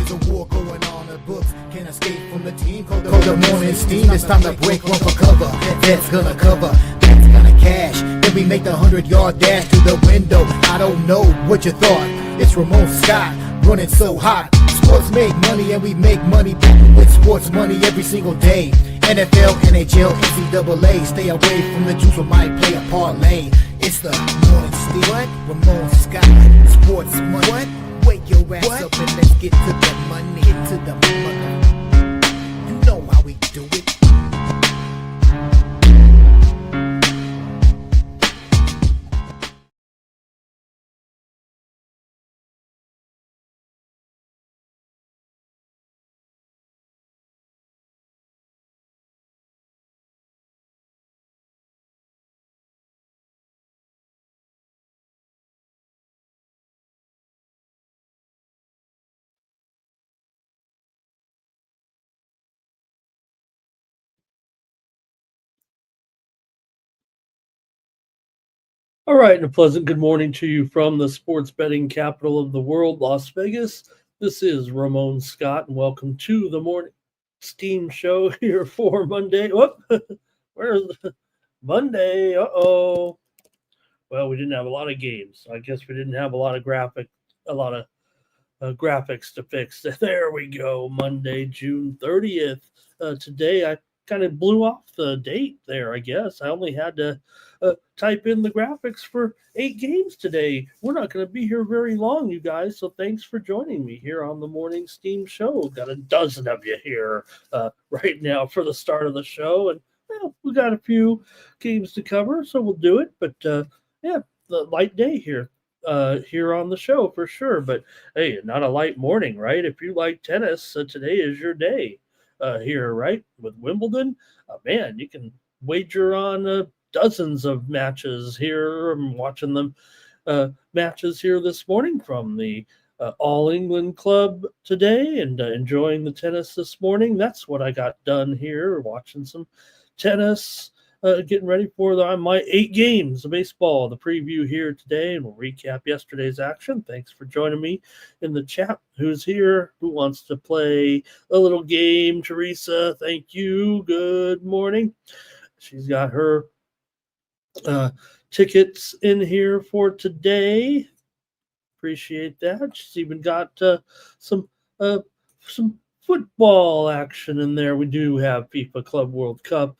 There's a war going on in the books. Can't escape from the team called the morning steam. It's time to break one for cover. That's gonna cover. That's gonna cash. Then we make the 100-yard dash to the window. I don't know what you thought. It's Ramon Scott running so hot. Sports make money and we make money with sports money every single day. NFL, NHL, NCAA. Stay away from the juice or might play a parlay. It's the morning steam. What? Ramon Scott. Sports money. What? Wake your ass up and let's get to the money. Get to the money. You know how we do it. All right, and a pleasant good morning to you from the sports betting capital of the world, Las Vegas. This is Ramon Scott, and welcome to the Morning Steam Show here for Monday. Whoop, where's Monday? Uh-oh. Well, we didn't have a lot of games. I guess we didn't have a lot of graphics to fix. There we go, Monday, June 30th. Today, I kind of blew off the date there, I guess. I only had to type in the graphics for 8 games today. We're not going to be here very long, you guys, so thanks for joining me here on the Morning Steam Show. Got a dozen of you here right now for the start of the show, and we got a few games to cover, so we'll do it. But the light day here on the show for sure. But hey, not a light morning, right? If you like tennis, today is your day here, right? With Wimbledon, man, you can wager on dozens of matches here. I'm watching them matches here this morning from the All England Club today and enjoying the tennis this morning. That's what I got done here, watching some tennis, getting ready for my 8 games of baseball, the preview here today, and we'll recap yesterday's action. Thanks for joining me in the chat. Who's here? Who wants to play a little game? Teresa, thank you. Good morning. She's got her tickets in here for today. Appreciate that. She's even got some football action in there. We do have FIFA Club World Cup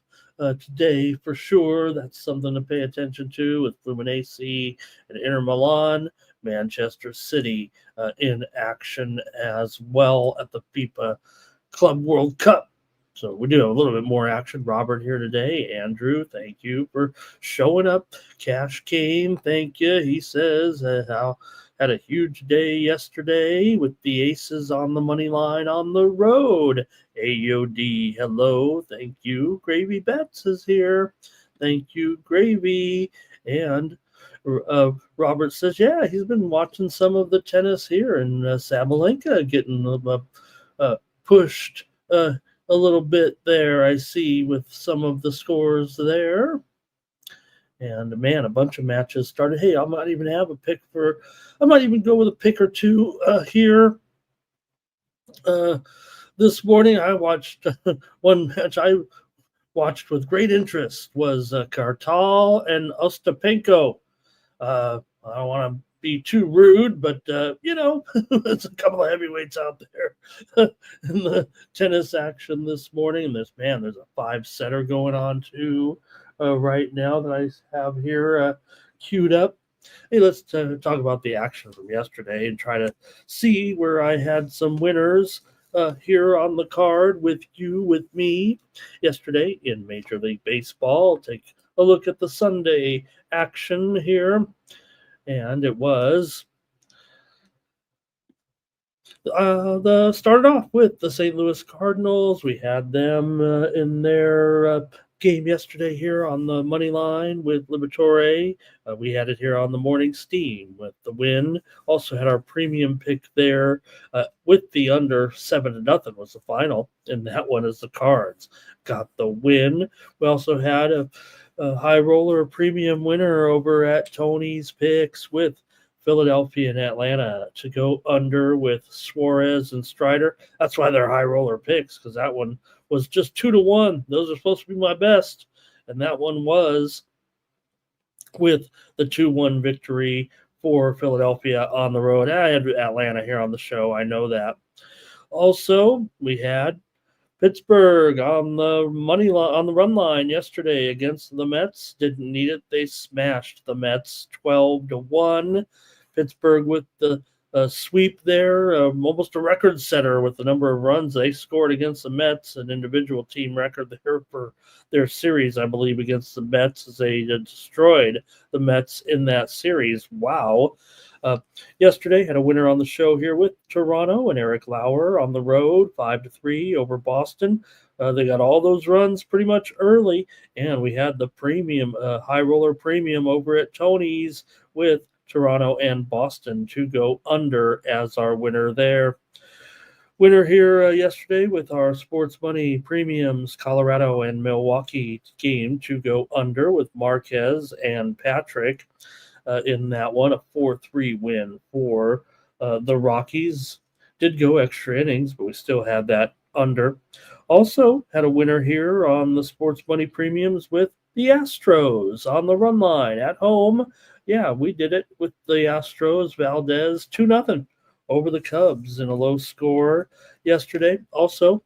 today for sure. That's something to pay attention to with Fluminense and Inter Milan, Manchester City in action as well at the FIFA Club World Cup. So we do have a little bit more action. Robert here today. Andrew, thank you for showing up. Cash Kane, thank you. He says how had a huge day yesterday with the aces on the money line on the road. AOD, hello, thank you. Gravy Betts is here. Thank you, Gravy. And Robert says, yeah, he's been watching some of the tennis here, and Sabalenka getting pushed a little bit there, I see, with some of the scores there. And man, a bunch of matches started. Hey, I might even go with a pick or two here. This morning, I watched one match I watched with great interest was Kartal and Ostapenko. I don't want to be too rude, but there's a couple of heavyweights out there in the tennis action this morning. And there's a 5-setter going on too right now that I have here queued up. Hey, let's talk about the action from yesterday and try to see where I had some winners here on the card with me yesterday in Major League Baseball. I'll take a look at the Sunday action here. And it was started off with the St. Louis Cardinals. We had them in their game yesterday here on the money line with Liberatore. We had it here on the Morning Steam with the win. Also had our premium pick there with the under 7-0 was the final, and that one is the Cards. Got the win. We also had a high roller premium winner over at Tony's Picks with Philadelphia and Atlanta to go under with Suarez and Strider. That's why they're high roller picks, because that one was just 2-1. Those are supposed to be my best. And that one was with the 2-1 victory for Philadelphia on the road. I had Atlanta here on the show. I know that. Also, we had Pittsburgh on the money line, on the run line yesterday against the Mets. Didn't need it. They smashed the Mets 12-1. Pittsburgh with the sweep there, almost a record setter with the number of runs they scored against the Mets, an individual team record there for their series, I believe, against the Mets, as they destroyed the Mets in that series. Wow. Yesterday had a winner on the show here with Toronto and Eric Lauer on the road, 5-3 over Boston. They got all those runs pretty much early, and we had the premium, high roller premium over at Tony's with Toronto and Boston to go under as our winner there. Winner here yesterday with our sports money premiums, Colorado and Milwaukee game to go under with Marquez and Patrick. In that one, a 4-3 win for the Rockies. Did go extra innings, but we still had that under. Also had a winner here on the sports money premiums with the Astros on the run line at home. Yeah, we did it with the Astros. Valdez 2-0 over the Cubs in a low score yesterday. Also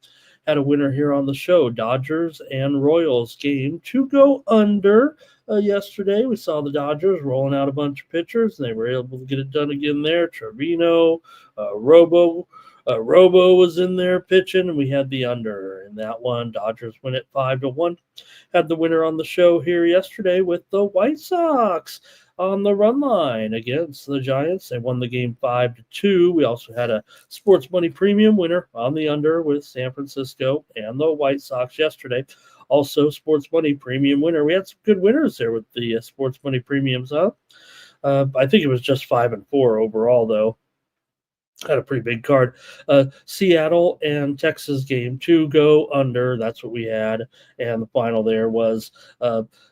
had a winner here on the show, Dodgers and Royals game to go under. Yesterday, we saw the Dodgers rolling out a bunch of pitchers, and they were able to get it done again there. Trevino, Robo was in there pitching, and we had the under in that one. Dodgers win it 5-1. Had the winner on the show here yesterday with the White Sox on the run line against the Giants. They won the game 5-2. We also had a sports money premium winner on the under with San Francisco and the White Sox yesterday. Also, sports money premium winner. We had some good winners there with the sports money premiums, huh? I think it was just 5-4 overall, though. Had a pretty big card. Seattle and Texas game to go under. That's what we had. And the final there was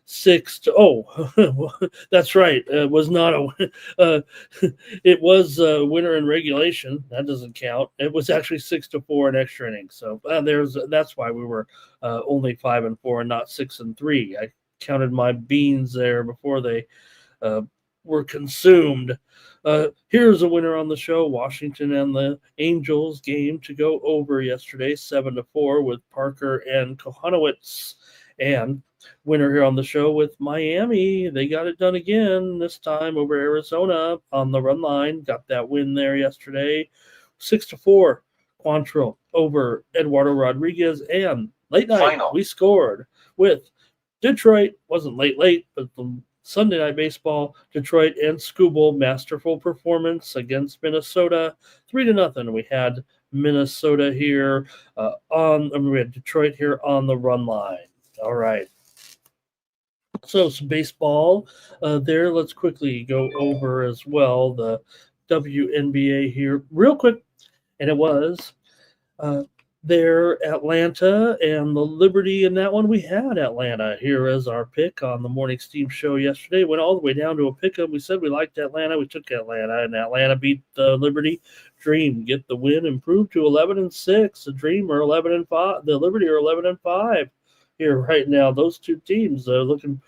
6 to. Oh, that's right. It was not a. It was a winner in regulation. That doesn't count. It was actually 6-4 in extra innings. So that's why we were only 5-4 and not 6-3. I counted my beans there before they were consumed. Here's a winner on the show, Washington and the Angels game to go over yesterday, 7-4 with Parker and Kohanowitz. And winner here on the show with Miami. They got it done again, this time over Arizona on the run line. Got that win there yesterday, 6-4. Quantrill over Eduardo Rodriguez. And late night, we scored with Detroit. Wasn't late, but the Sunday Night Baseball, Detroit and Skubal, masterful performance against Minnesota, 3-0. We had Minnesota here we had Detroit here on the run line. All right. So some baseball there. Let's quickly go over as well the WNBA here real quick. And it was there, Atlanta and the Liberty in that one. We had Atlanta here as our pick on the Morning Steam show yesterday. Went all the way down to a pick 'em. We said we liked Atlanta. We took Atlanta, and Atlanta beat the Liberty. Dream get the win, improved to 11-6. The Dream are 11-5. The Liberty are 11-5 here right now. Those two teams are looking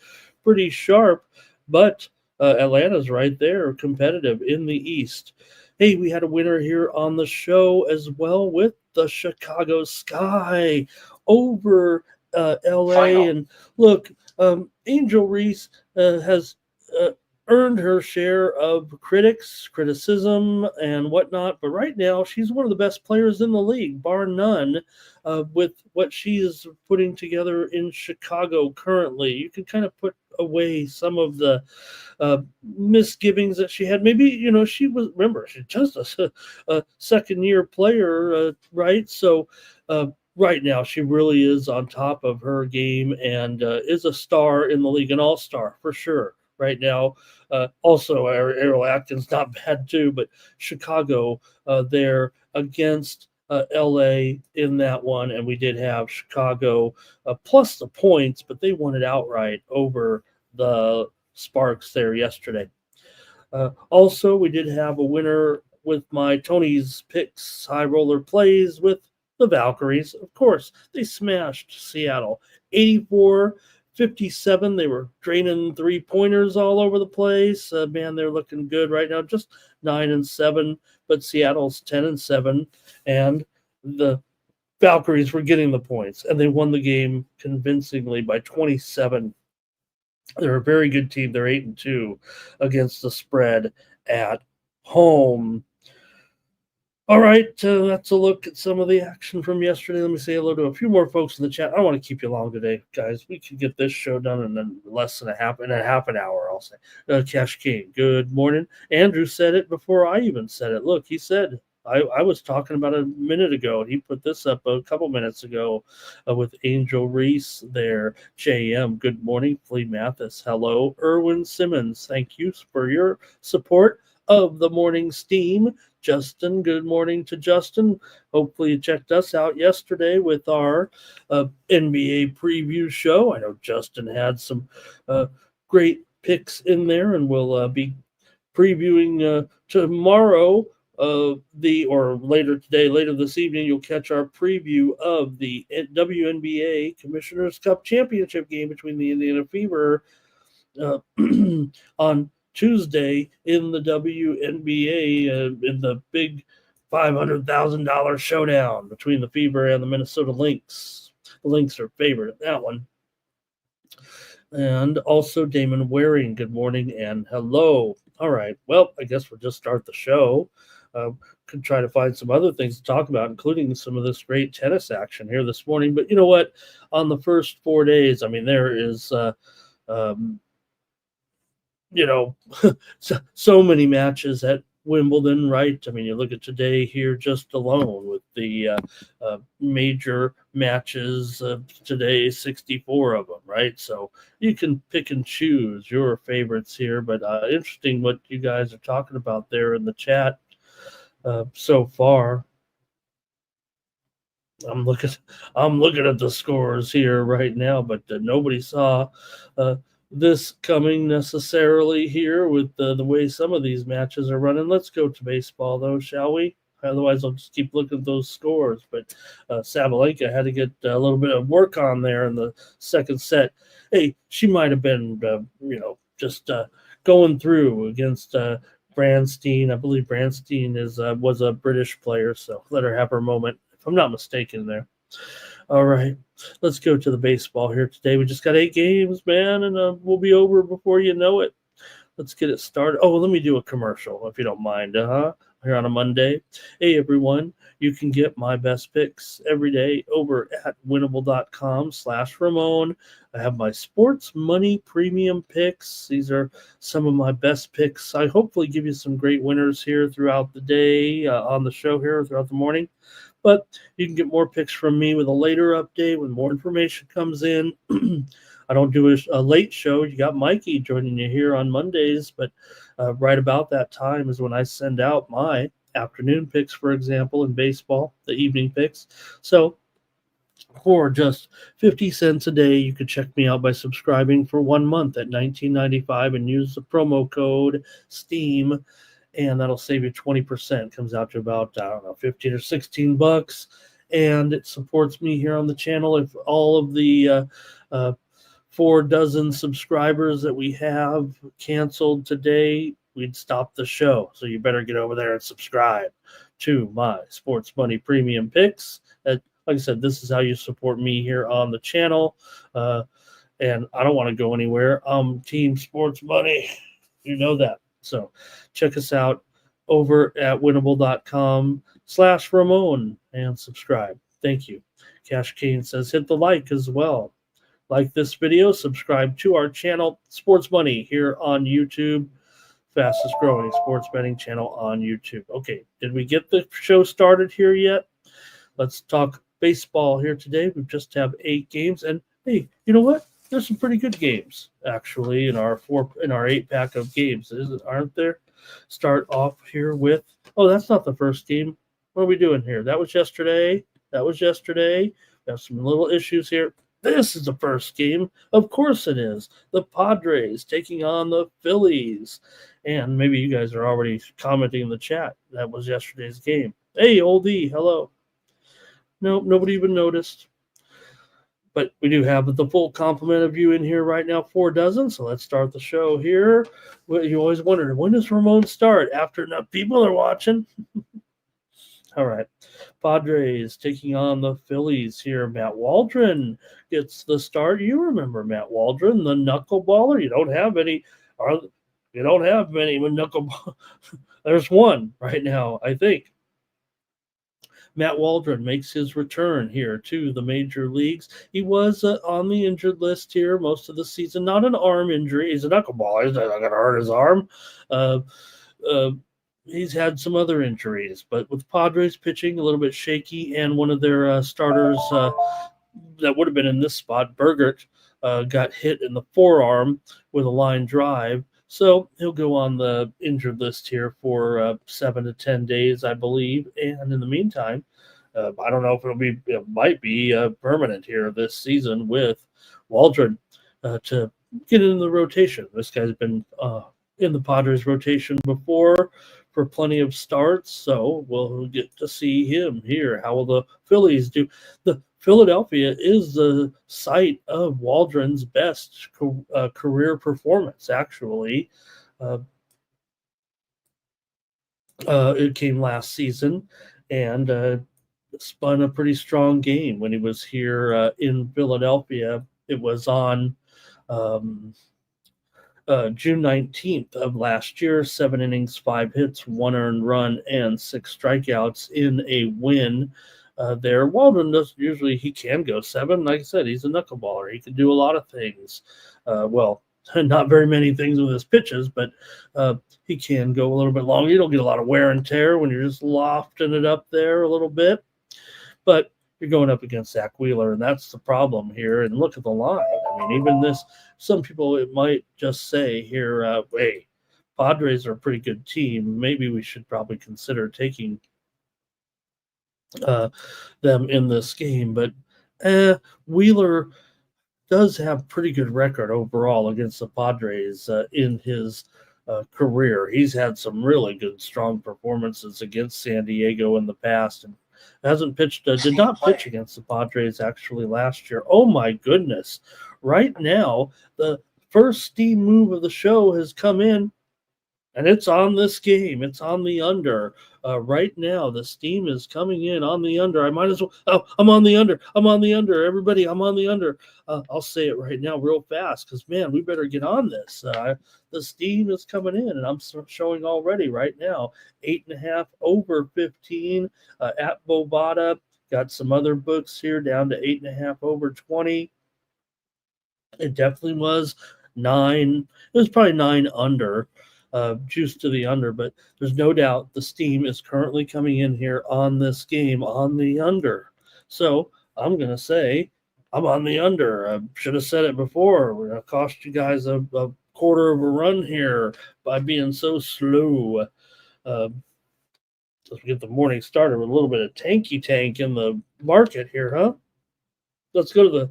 pretty sharp, but Atlanta's right there, competitive in the East. Hey, we had a winner here on the show as well with the Chicago Sky over LA. Final. And look, Angel Reese has earned her share of criticism and whatnot, but right now she's one of the best players in the league, bar none, with what she is putting together in Chicago currently. You can kind of put away some of the misgivings that she had. Maybe, she was, remember, she's just a second-year player, right? So right now she really is on top of her game and is a star in the league, an all-star for sure. Right now, also Errol Atkins, not bad too, but Chicago there against LA in that one, and we did have Chicago plus the points, but they won it outright over the Sparks there yesterday. Also, we did have a winner with my Tony's picks high roller plays with the Valkyries. Of course, they smashed Seattle 84-57. They were draining 3-pointers all over the place. Man, they're looking good right now. Just 9-7, but Seattle's 10-7, and the Valkyries were getting the points, and they won the game convincingly by 27. They're a very good team. They're 8-2 against the spread at home. All right, that's a look at some of the action from yesterday. Let me say hello to a few more folks in the chat. I don't want to keep you long today, guys. We could get this show done in less than half an hour, I'll say. Cash King, good morning. Andrew said it before I even said it. Look, he said, I was talking about a minute ago. He put this up a couple minutes ago with Angel Reese there. JM, good morning. Flea Mathis, hello. Erwin Simmons, thank you for your support of the morning steam. Justin, good morning to Justin. Hopefully you checked us out yesterday with our NBA preview show. I know Justin had some great picks in there, and we'll be previewing tomorrow or later today, later this evening, you'll catch our preview of the WNBA Commissioner's Cup Championship game between the Indiana Fever on Tuesday in the WNBA in the big $500,000 showdown between the Fever and the Minnesota Lynx. The Lynx are favored at that one. And also Damon Waring, good morning and hello. All right, well, I guess we'll just start the show. Could try to find some other things to talk about, including some of this great tennis action here this morning. But you know what? On the first 4 days, I mean, there is so many matches at Wimbledon, right? I mean, you look at today here just alone with the major matches today, 64 of them, right? So you can pick and choose your favorites here, but interesting what you guys are talking about there in the chat so far. I'm looking at the scores here right now, but nobody saw this coming necessarily here with the way some of these matches are running. Let's go to baseball, though, shall we? Otherwise, I'll just keep looking at those scores. But Sabalenka had to get a little bit of work on there in the second set. Hey, she might have been, just going through against Branstein. I believe Branstein was a British player, so let her have her moment, if I'm not mistaken there. All right, let's go to the baseball here today. We just got 8 games, man, and we'll be over before you know it. Let's get it started. Oh, let me do a commercial, if you don't mind, here on a Monday. Hey, everyone, you can get my best picks every day over at winnable.com/Ramon. I have my sports money premium picks. These are some of my best picks. I hopefully give you some great winners here throughout the day on the show here throughout the morning. But you can get more picks from me with a later update when more information comes in. I don't do a late show. You got Mikey joining you here on Mondays, but right about that time is when I send out my afternoon picks, for example, in baseball, the evening picks. So for just 50 cents a day, you could check me out by subscribing for 1 month at $19.95 and use the promo code STEAM. And that'll save you 20%. Comes out to about, 15 or 16 bucks. And it supports me here on the channel. If all of the 4 dozen subscribers that we have canceled today, we'd stop the show. So you better get over there and subscribe to my Sports Money Premium Picks. Like I said, this is how you support me here on the channel. And I don't want to go anywhere. Team Sports Money. You know that. So check us out over at winnable.com/Ramon and subscribe. Thank you. Cash Kane says hit the like as well. Like this video, subscribe to our channel, Sports Money, here on YouTube. Fastest growing sports betting channel on YouTube. Okay, did we get the show started here yet? Let's talk baseball here today. We just have 8 games. And hey, you know what? There's some pretty good games actually in our 8-pack of games, aren't there? Start off here with that's not the first game. What are we doing here? That was yesterday. We have some little issues here. This is the first game. Of course it is. The Padres taking on the Phillies. And maybe you guys are already commenting in the chat. That was yesterday's game. Hey, Old E, hello. Nope, nobody even noticed. But we do have the full complement of you in here right now, 4 dozen. So let's start the show here. Well, you always wondered, when does Ramon start? After enough people are watching? All right. Padres taking on the Phillies here. Matt Waldron gets the start. You remember Matt Waldron, the knuckleballer? You don't have any. You don't have many with knuckleball. There's one right now, I think. Matt Waldron makes his return here to the major leagues. He was on the injured list here most of the season. Not an arm injury. He's a knuckleballer. He's not going to hurt his arm. He's had some other injuries, but with Padres pitching a little bit shaky, and one of their starters that would have been in this spot, Bergert, got hit in the forearm with a line drive. So he'll go on the injured list here for 7 to 10 days, I believe. And in the meantime, I don't know if it might be permanent here this season with Waldron to get in the rotation. This guy's been in the Padres rotation before for plenty of starts, so we'll get to see him here. How will the Phillies do? The Philadelphia is the site of Waldron's best career performance, actually. It came last season and spun a pretty strong game when he was here in Philadelphia. It was on June 19th of last year, 7 innings, 5 hits, 1 earned run, and 6 strikeouts in a win. There, Waldron does usually, he can go 7. Like I said, he's a knuckleballer. He can do a lot of things. Well, not very many things with his pitches, but he can go a little bit longer. You don't get a lot of wear and tear when you're just lofting it up there a little bit. But you're going up against Zach Wheeler, and that's the problem here. And look at the line. I mean, even this, some people it might just say here, hey, Padres are a pretty good team. Maybe we should probably consider taking them in this game. But Wheeler does have pretty good record overall against the Padres in his career. He's had some really good, strong performances against San Diego in the past, and hasn't pitched, did not pitch against the Padres actually last year. Oh my goodness. Right now, the first steam move of the show has come in, and it's on this game. It's on the under. Right now, the steam is coming in on the under. I might as well. Oh, I'm on the under. I'm on the under. Everybody, I'm on the under. I'll say it right now real fast because, man, we better get on this. The steam is coming in, and I'm showing already right now 8.5 over 15 at Bovada. Got some other books here down to 8.5 over 20. It definitely was 9. It was probably 9 under. Juice to the under, but there's no doubt the steam is currently coming in here on this game on the under. So I'm going to say I'm on the under. I should have said it before. We're going to cost you guys a quarter of a run here by being so slow. Let's get the morning started with a little bit of tanky tank in the market here, huh? Let's go to the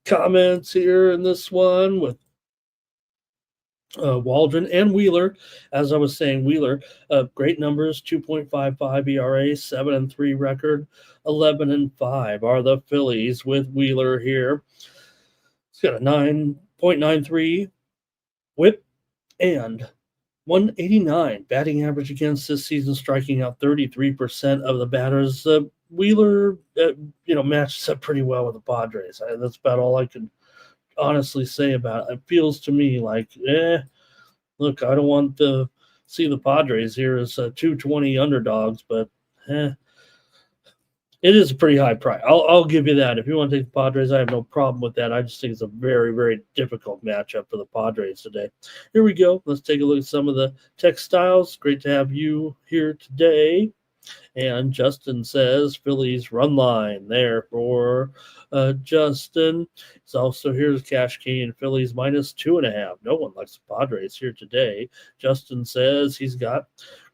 comments here in this one with Waldron and Wheeler. As I was saying, Wheeler, great numbers, 2.55 ERA, 7-3 record, 11-5 are the Phillies with Wheeler here. He's got a 9.93 whip and 189 batting average against this season, striking out 33% of the batters. Wheeler, matches up pretty well with the Padres. That's about all I can honestly say about it. It feels to me like, look, I don't want to see the Padres here as 220 underdogs, but it is a pretty high price. I'll give you that. If you want to take the Padres, I have no problem with that. I just think it's a very, very difficult matchup for the Padres today. Here we go. Let's take a look at some of the textiles. Great to have you here today. And Justin says Phillies run line there for Justin. It's also here's Cash Kane. Phillies minus 2.5. No one likes the Padres here today. Justin says he's got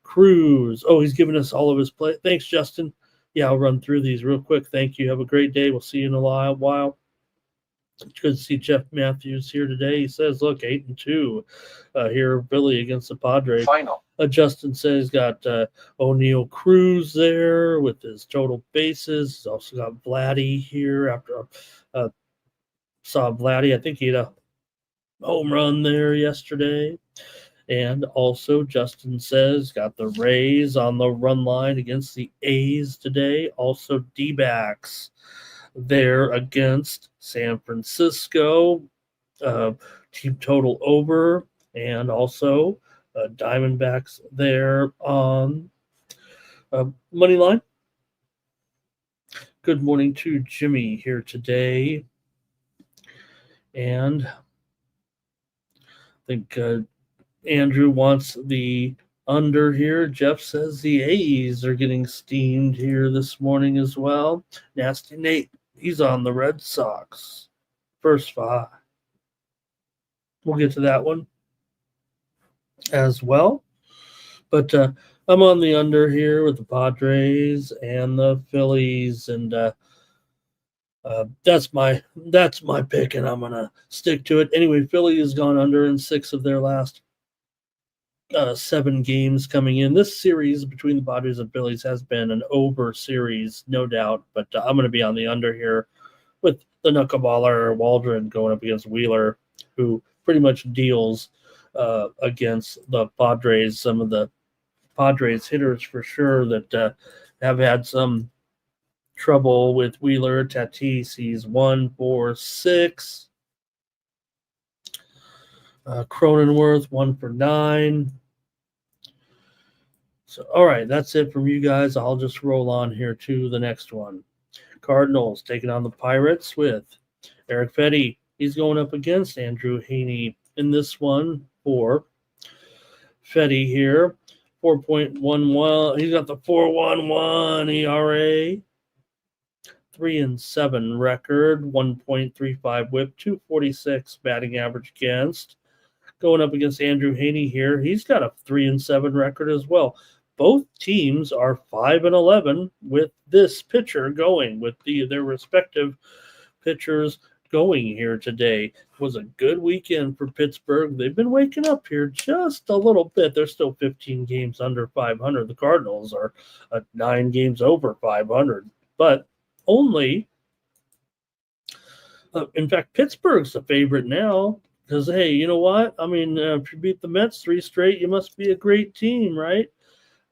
Cruz. Oh, he's giving us all of his play. Thanks, Justin. Yeah, I'll run through these real quick. Thank you. Have a great day. We'll see you in a while. It's good to see Jeff Matthews here today. He says, look, 8-2 here, Billy against the Padres. Final. Justin says he's got O'Neal Cruz there with his total bases. He's also got Vladdy here after saw Vladdy. I think he had a home run there yesterday. And also, Justin says, got the Rays on the run line against the A's today. Also, D-backs there against San Francisco. Team total over. And also, Diamondbacks there on money line. Good morning to Jimmy here today. And I think Andrew wants the under here. Jeff says the A's are getting steamed here this morning as well. Nasty Nate, he's on the Red Sox. First 5. We'll get to that one as well. But I'm on the under here with the Padres and the Phillies, and that's my pick, and I'm gonna stick to it. Anyway, Philly has gone under in 6 of their last 7 games coming in. This series between the Padres and Phillies has been an over series, no doubt, but I'm going to be on the under here with the knuckleballer Waldron going up against Wheeler, who pretty much deals against the Padres. Some of the Padres hitters for sure that have had some trouble with Wheeler. Tatis, he's 1 for 6. Cronenworth, 1 for 9. So, all right, that's it from you guys. I'll just roll on here to the next one. Cardinals taking on the Pirates with Eric Fetty. He's going up against Andrew Heaney in this one for Fetty here. 4.11. He's got the 4.11 ERA. 3-7 record. 1.35 whip. 246 batting average against. Going up against Andrew Heaney here. He's got a 3-7 record as well. Both teams are 5-11 with this pitcher going, with their respective pitchers going here today. It was a good weekend for Pittsburgh. They've been waking up here just a little bit. They're still 15 games under 500. The Cardinals are 9 games over 500, but only. In fact, Pittsburgh's the favorite now. Because, hey, you know what? I mean, if you beat the Mets 3 straight, you must be a great team, right?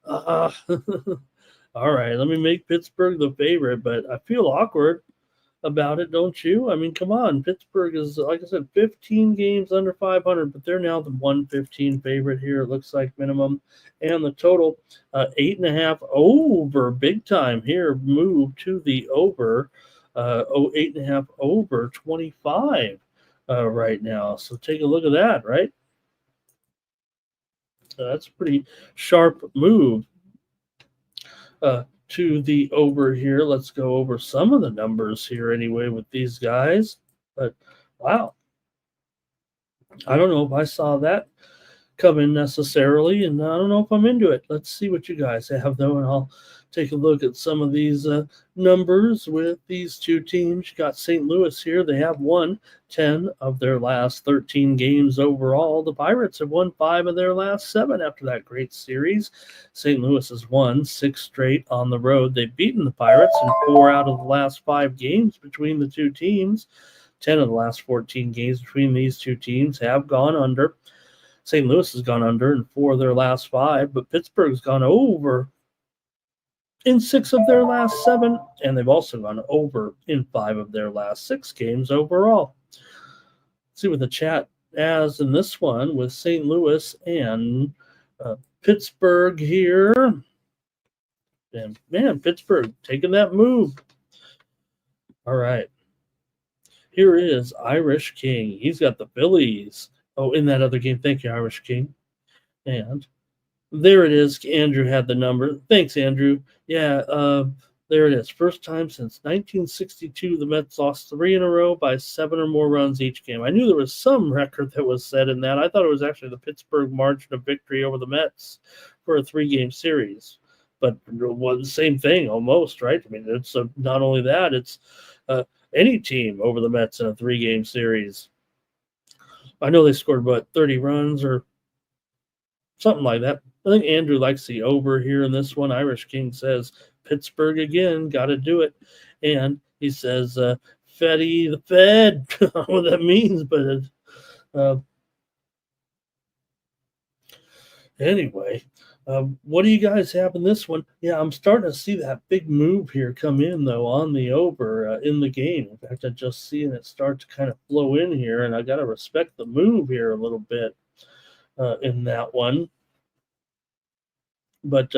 All right, let me make Pittsburgh the favorite, but I feel awkward about it, don't you? I mean, come on. Pittsburgh is, like I said, 15 games under 500, but they're now the 115 favorite here, it looks like, minimum. And the total, 8.5 over, big time here, move to the over, 8.5 over 25. Right now. So take a look at that, right? That's a pretty sharp move to the over here. Let's go over some of the numbers here anyway with these guys. But, wow. I don't know if I saw that come in necessarily, and I don't know if I'm into it. Let's see what you guys have, though, and I'll take a look at some of these numbers with these two teams. You got St. Louis here. They have won 10 of their last 13 games overall. The Pirates have won 5 of their last 7 after that great series. St. Louis has won 6 straight on the road. They've beaten the Pirates in 4 out of the last 5 games between the two teams. 10 of the last 14 games between these two teams have gone under. St. Louis has gone under in 4 of their last 5, but Pittsburgh's gone over in 6 of their last 7, and they've also gone over in 5 of their last 6 games overall. Let's see what the chat has in this one with St. Louis and Pittsburgh here. And man, Pittsburgh taking that move. All right. Here is Irish King. He's got the Phillies. Oh, in that other game. Thank you, Irish King. And there it is. Andrew had the number. Thanks, Andrew. Yeah, there it is. First time since 1962 the Mets lost 3 in a row by 7 or more runs each game. I knew there was some record that was set in that. I thought it was actually the Pittsburgh margin of victory over the Mets for a 3-game series. but the same thing almost, right? I mean, it's not only that, it's any team over the Mets in a 3-game series. I know they scored, 30 runs or something like that. I think Andrew likes the over here in this one. Irish King says Pittsburgh again, got to do it. And he says, Fetty the Fed. I don't know what that means, but anyway, what do you guys have in this one? Yeah, I'm starting to see that big move here come in, though, on the over in the game. In fact, I just seeing it start to kind of flow in here, and I got to respect the move here a little bit in that one. But,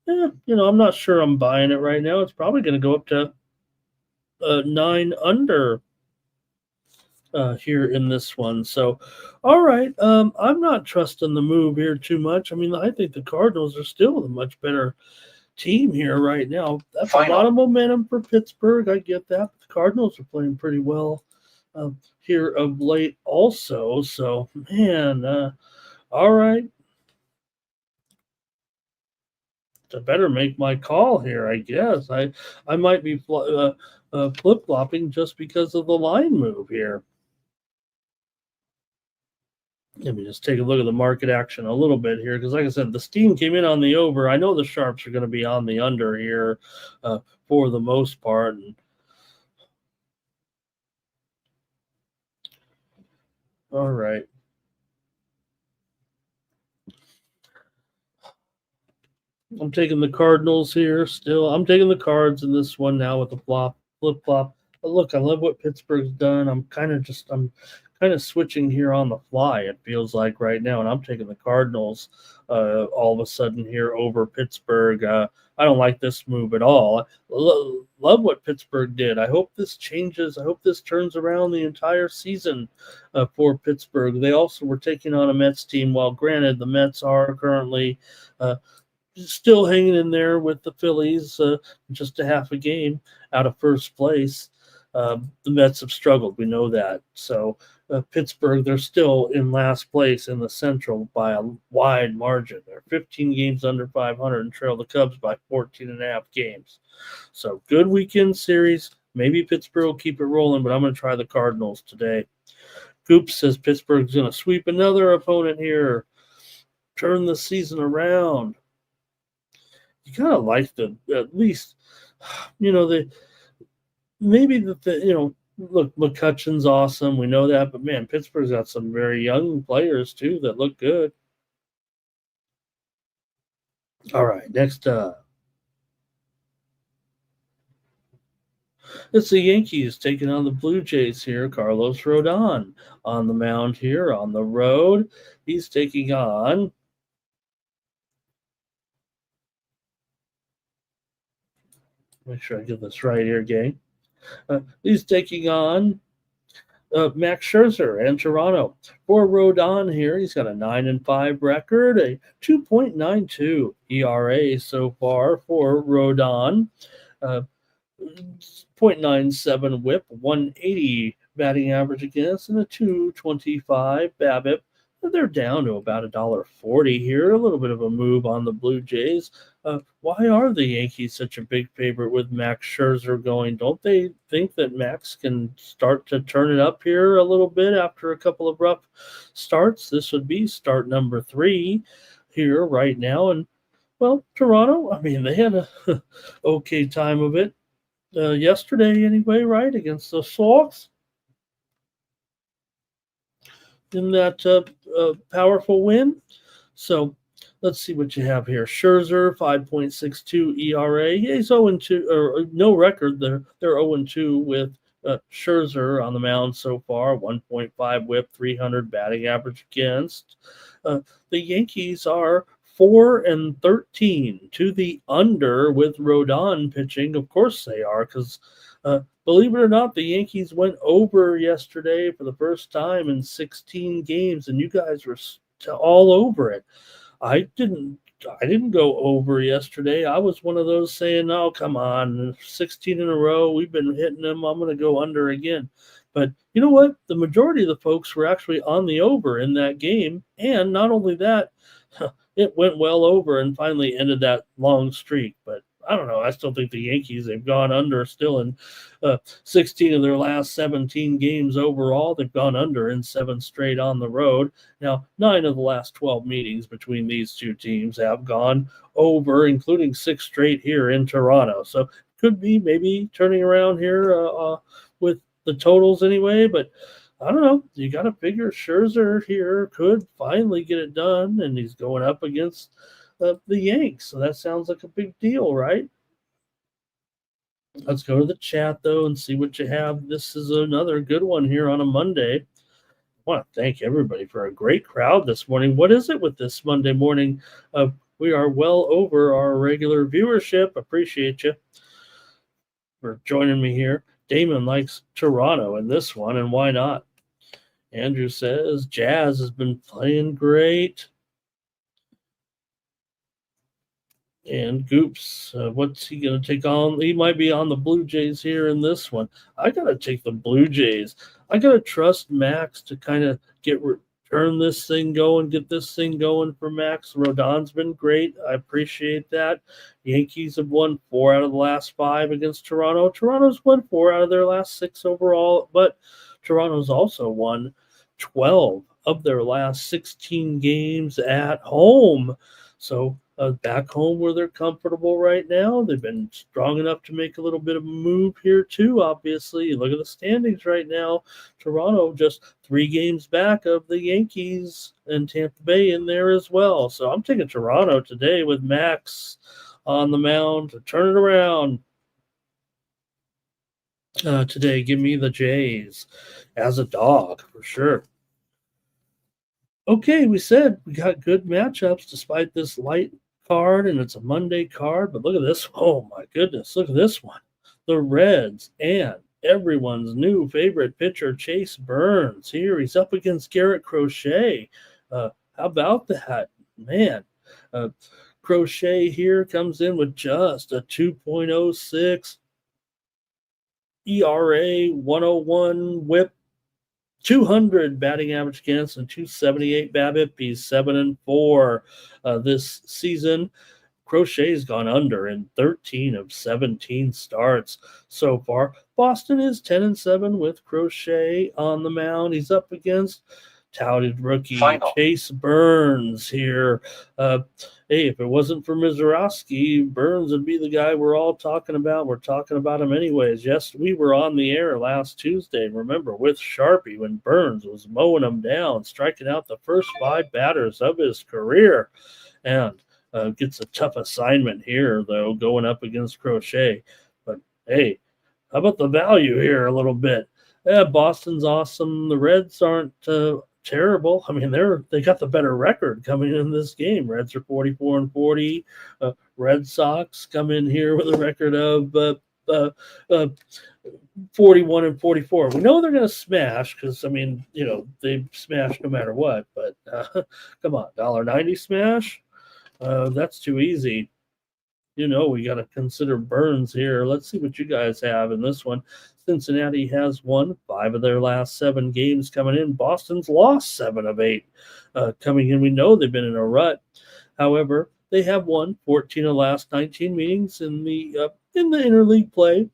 I'm not sure I'm buying it right now. It's probably going to go up to 9 under here in this one. So, all right. I'm not trusting the move here too much. I mean, I think the Cardinals are still a much better team here right now. That's a lot of momentum for Pittsburgh. I get that. But the Cardinals are playing pretty well here of late also. So, man, all right. I better make my call here, I guess. I might be flip-flopping just because of the line move here. Let me just take a look at the market action a little bit here, because like I said, the steam came in on the over. I know the sharps are going to be on the under here for the most part. All right. I'm taking the Cardinals here still. I'm taking the Cards in this one now with the flip-flop. But look, I love what Pittsburgh's done. I'm kind of switching here on the fly, it feels like right now, and I'm taking the Cardinals all of a sudden here over Pittsburgh. I don't like this move at all. Love what Pittsburgh did. I hope this changes. I hope this turns around the entire season for Pittsburgh. They also were taking on a Mets team. While granted, the Mets are currently still hanging in there with the Phillies, just a half a game out of first place. The Mets have struggled. We know that. So Pittsburgh, they're still in last place in the Central by a wide margin. They're 15 games under 500 and trail the Cubs by 14 and a half games. So good weekend series. Maybe Pittsburgh will keep it rolling, but I'm going to try the Cardinals today. Goop says Pittsburgh's going to sweep another opponent here, turn the season around. You kind of like at least, look, McCutcheon's awesome. We know that, but man, Pittsburgh's got some very young players too that look good. All right, next up. It's the Yankees taking on the Blue Jays here. Carlos Rodon on the mound here on the road. He's taking on make sure I get this right here, gang. He's taking on Max Scherzer and Toronto. For Rodon here, he's got a 9-5 record, a 2.92 ERA so far for Rodon, 0.97 WHIP, 180 batting average against, and a 225 BABIP. They're down to about $1.40 here. A little bit of a move on the Blue Jays. Why are the Yankees such a big favorite with Max Scherzer going? Don't they think that Max can start to turn it up here a little bit after a couple of rough starts? This would be start number 3 here right now. And, well, Toronto, I mean, they had a okay time of it yesterday anyway, right, against the Sox in that powerful win. So let's see what you have here. Scherzer, 5.62 ERA. He's 0-2, or no record. They're 0-2 with Scherzer on the mound so far. 1.5 WHIP, 300 batting average against. The Yankees are 4-13 to the under with Rodon pitching. Of course they are, because believe it or not, the Yankees went over yesterday for the first time in 16 games, and you guys were all over it. I didn't go over yesterday. I was one of those saying, "Oh, come on, 16 in a row. We've been hitting them. I'm going to go under again." But you know what? The majority of the folks were actually on the over in that game, and not only that, it went well over and finally ended that long streak. But I don't know. I still think the Yankees, they've gone under still in 16 of their last 17 games overall. They've gone under in 7 straight on the road. Now, 9 of the last 12 meetings between these two teams have gone over, including 6 straight here in Toronto. So could be maybe turning around here with the totals anyway, but I don't know. You got to figure Scherzer here could finally get it done, and he's going up against the Yanks. So that sounds like a big deal, right? Let's go to the chat, though, and see what you have. This is another good one here on a Monday. I want to thank everybody for a great crowd this morning. What is it with this Monday morning? We are well over our regular viewership. Appreciate you for joining me here. Damon likes Toronto in this one, and why not? Andrew says Jazz has been playing great. And Goops, what's he going to take on? He might be on the Blue Jays here in this one. I got to take the Blue Jays. I got to trust Max to kind of turn this thing going, get this thing going for Max. Rodon's been great. I appreciate that. Yankees have won 4 out of the last 5 against Toronto. Toronto's won 4 out of their last 6 overall, but Toronto's also won 12 of their last 16 games at home. So back home where they're comfortable right now, they've been strong enough to make a little bit of a move here too, obviously. You look at the standings right now. Toronto just 3 games back of the Yankees and Tampa Bay in there as well. So I'm taking Toronto today with Max on the mound to turn it around. Today, give me the Jays as a dog for sure. Okay, we said we got good matchups despite this light card, and it's a Monday card. But look at this. Oh, my goodness. Look at this one. The Reds and everyone's new favorite pitcher, Chase Burns. Here, he's up against Garrett Crochet. How about that? Man, Crochet here comes in with just a 2.06 ERA, 101 whip, 200 batting average against, and 278 BABIP. He's 7-4 this season. Crochet's gone under in 13 of 17 starts so far. Boston is 10-7 with Crochet on the mound. He's up against touted rookie Chase Burns here. Hey, if it wasn't for Mizorowski, Burns would be the guy we're all talking about. We're talking about him anyways. Yes, we were on the air last Tuesday, remember, with Sharpie when Burns was mowing him down, striking out the first 5 batters of his career. And gets a tough assignment here, though, going up against Crochet. But, hey, how about the value here a little bit? Yeah, Boston's awesome. The Reds aren't terrible. I mean, they got the better record coming in this game. Reds are 44-40. Red Sox come in here with a record of 41-44. We know they're going to smash because, I mean, you know, they smash no matter what. But come on, $1.90 smash? That's too easy. You know, we got to consider Burns here. Let's see what you guys have in this one. Cincinnati has won 5 of their last 7 games coming in. Boston's lost 7 of 8 coming in. We know they've been in a rut. However, they have won 14 of the last 19 meetings in the interleague play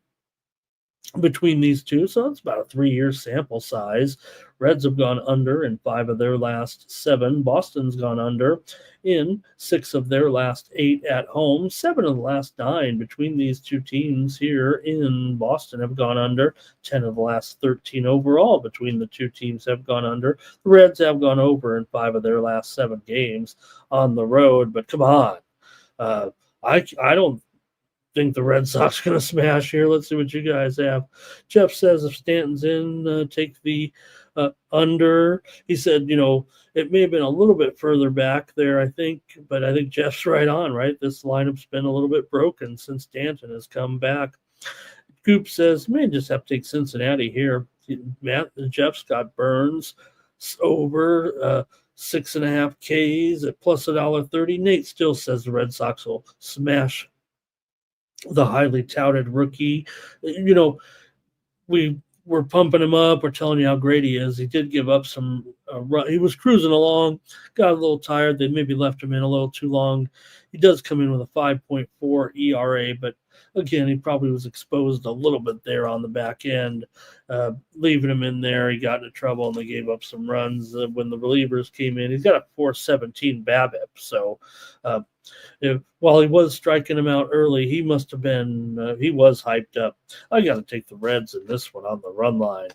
between these two, so it's about a 3-year sample size. Reds have gone under in 5 of their last 7. Boston's gone under in 6 of their last 8 at home. 7 of the last 9 between these two teams here in Boston have gone under. 10 of the last 13 overall between the two teams have gone under. The Reds have gone over in 5 of their last 7 games on the road, but come on. I don't think the Red Sox are going to smash here. Let's see what you guys have. Jeff says if Stanton's in, take the under. He said, you know, it may have been a little bit further back there, I think, but I think Jeff's right on, right? This lineup's been a little bit broken since Stanton has come back. Goop says, may just have to take Cincinnati here. Jeff's got Burns over 6.5 Ks at plus $1.30. Nate still says the Red Sox will smash the highly touted rookie. You know, we we're pumping him up. We're telling you how great he is. He did give up some run. He was cruising along, got a little tired. They maybe left him in a little too long. He does come in with a 5.4 ERA, but again, he probably was exposed a little bit there on the back end. Leaving him in there, he got into trouble, and they gave up some runs when the relievers came in. He's got a 4.17 BABIP, so while he was striking him out early, he must have been he was hyped up. I got to take the Reds in this one on the run line.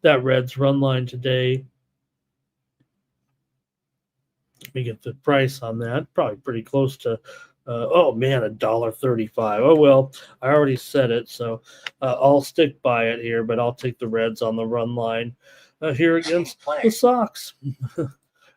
That Reds run line today, let me get the price on that. Probably pretty close to $1.35. Oh well, I already said it, so I'll stick by it here. But I'll take the Reds on the run line here against the Sox.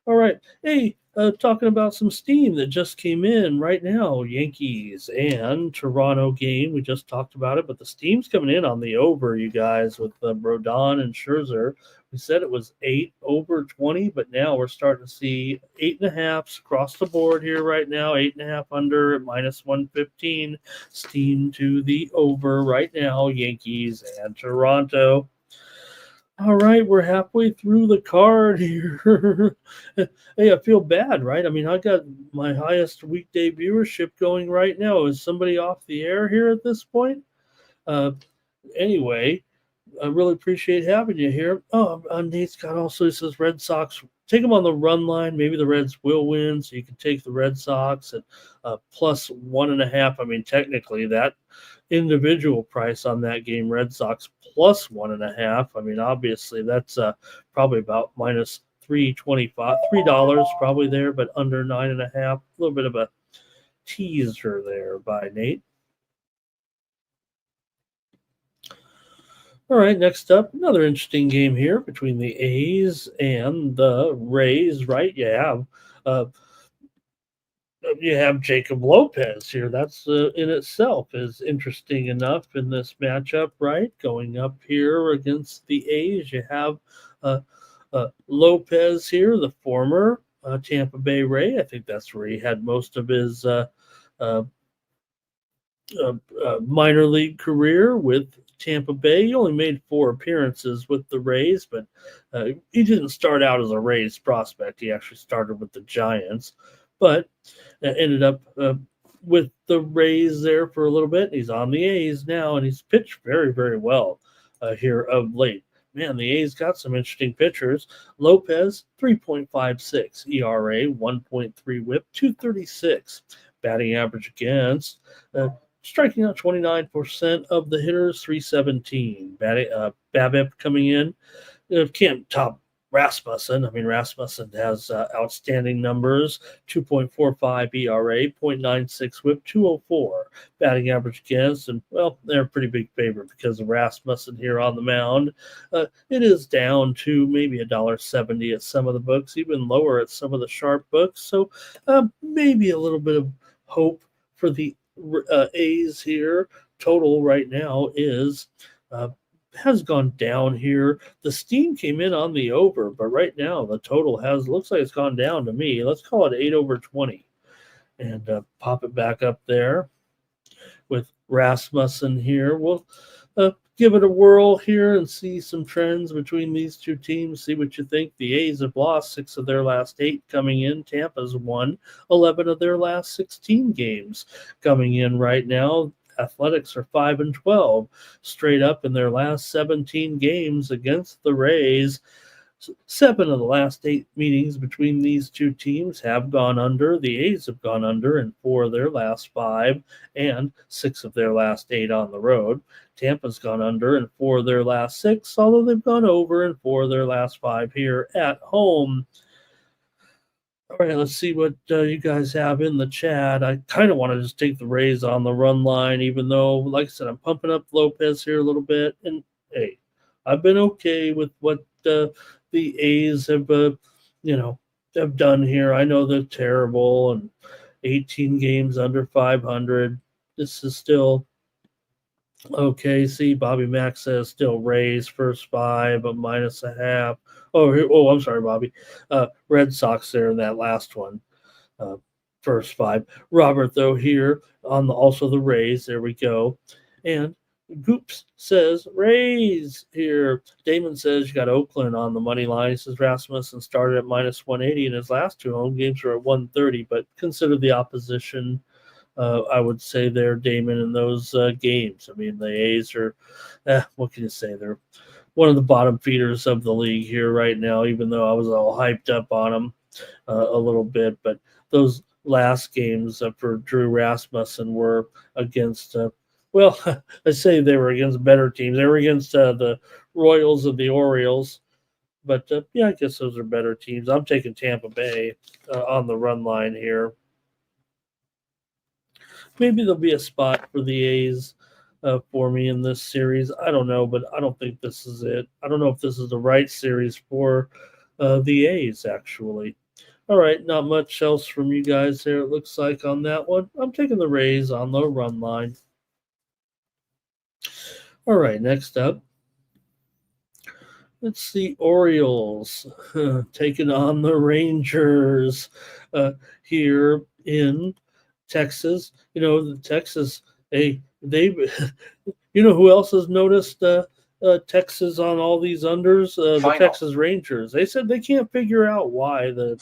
All right, hey, talking about some steam that just came in right now. Yankees and Toronto game. We just talked about it, but the steam's coming in on the over, you guys, with Rodon and Scherzer. We said it was 8 over 20, but now we're starting to see 8.5s across the board here right now. 8.5 under at minus 115. Steam to the over right now. Yankees and Toronto. All right, we're halfway through the card here. Hey, I feel bad, right? I mean, I got my highest weekday viewership going right now. Is somebody off the air here at this point? Anyway, I really appreciate having you here. Oh, Nate Scott also says Red Sox. Take them on the run line. Maybe the Reds will win, so you can take the Red Sox at plus 1.5. I mean, technically, that individual price on that game, Red Sox plus 1.5. I mean, obviously, that's probably about minus $3.25, probably there, but under 9.5. A little bit of a teaser there by Nate. All right, next up, another interesting game here between the A's and the Rays, right? You have Jacob Lopez here. That's in itself is interesting enough in this matchup, right? Going up here against the A's, you have Lopez here, the former Tampa Bay Ray. I think that's where he had most of his minor league career with Tampa Bay. He only made 4 appearances with the Rays, but he didn't start out as a Rays prospect. He actually started with the Giants, but ended up with the Rays there for a little bit. He's on the A's now, and he's pitched very, very well here of late. Man, the A's got some interesting pitchers. Lopez, 3.56 ERA, 1.3 WHIP, 236 batting average against. Striking out 29% of the hitters, 317. BABIP coming in. Can't top Rasmussen. I mean, Rasmussen has outstanding numbers, 2.45 ERA, 0.96 WHIP, 204 batting average against. And, well, they're a pretty big favorite because of Rasmussen here on the mound. It is down to maybe $1.70 at some of the books, even lower at some of the sharp books. So maybe a little bit of hope for the A's here. Total right now is has gone down here. The steam came in on the over, but right now the total looks like it's gone down to me. Let's call it 8 over 20 and pop it back up there with Rasmussen here. We'll give it a whirl here and see some trends between these two teams. See what you think. The A's have lost 6 of their last 8 coming in. Tampa's won 11 of their last 16 games coming in right now. Athletics are 5-12 straight up in their last 17 games against the Rays. 7 of the last 8 meetings between these two teams have gone under. The A's have gone under in 4 of their last 5 and 6 of their last 8 on the road. Tampa's gone under in 4 of their last 6, although they've gone over in 4 of their last 5 here at home. All right, let's see what you guys have in the chat. I kind of want to just take the Rays on the run line, even though, like I said, I'm pumping up Lopez here a little bit. And, hey, I've been okay with what the A's have done here. I know they're terrible and 18 games under 500. This is still okay. See, Bobby Mack says still Rays first 5, but minus a half. I'm sorry, Bobby. Red Sox there in that last one. First 5. Robert, though, here on also the Rays. There we go. And Goops says Rays here. Damon says you got Oakland on the money line. He says Rasmussen started at minus 180 and his last 2 home games were at 130, but consider the opposition. I would say they're Damon in those games. I mean, the A's are, what can you say? They're one of the bottom feeders of the league here right now, even though I was all hyped up on them a little bit. But those last games for Drew Rasmussen were against, well, I say they were against better teams. They were against the Royals and the Orioles. But yeah, I guess those are better teams. I'm taking Tampa Bay on the run line here. Maybe there'll be a spot for the A's for me in this series. I don't know, but I don't think this is it. I don't know if this is the right series for the A's, actually. All right, not much else from you guys there, it looks like, on that one. I'm taking the Rays on the run line. All right, next up, it's the Orioles taking on the Rangers here in Texas. You know, the Texas, they you know who else has noticed Texas on all these unders? The Texas Rangers. They said they can't figure out why the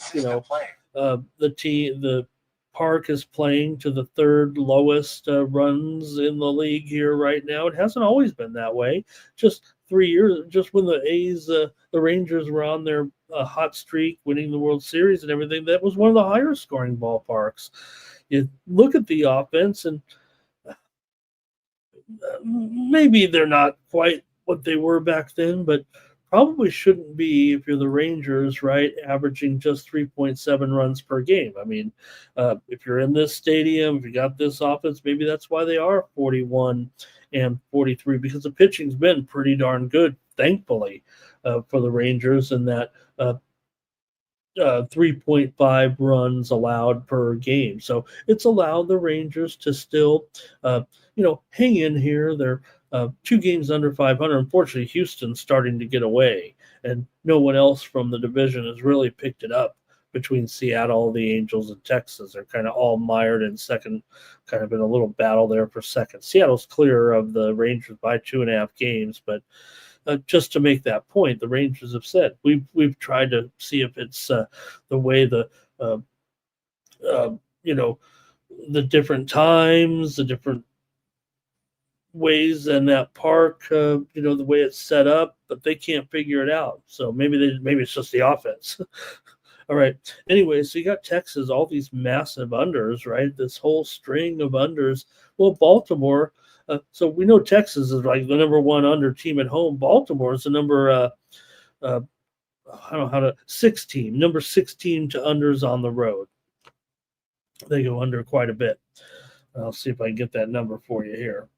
park is playing to the third lowest runs in the league here right now. It hasn't always been that way. Just 3 years, just when the A's, the Rangers were on their hot streak, winning the World Series and everything, that was one of the higher scoring ballparks. You look at the offense, and maybe they're not quite what they were back then, but probably shouldn't be if you're the Rangers, right? Averaging just 3.7 runs per game. I mean, if you're in this stadium, if you got this offense, maybe that's why they are 41 and 43, because the pitching's been pretty darn good, thankfully, for the Rangers, and that 3.5 runs allowed per game. So it's allowed the Rangers to still, hang in here. They're 2 games under 500. Unfortunately, Houston's starting to get away, and no one else from the division has really picked it up between Seattle, the Angels, and Texas. They're kind of all mired in second, kind of in a little battle there for second. Seattle's clear of the Rangers by 2.5 games, but just to make that point, the Rangers have said we've tried to see if it's the way the the different times, the different ways in that park, the way it's set up, but they can't figure it out. So maybe it's just the offense. All right. Anyway, so you got Texas, all these massive unders, right? This whole string of unders. Well, Baltimore. So we know Texas is like the number 1 under team at home. Baltimore is the number 6 team, number 6 team to unders on the road. They go under quite a bit. I'll see if I can get that number for you here.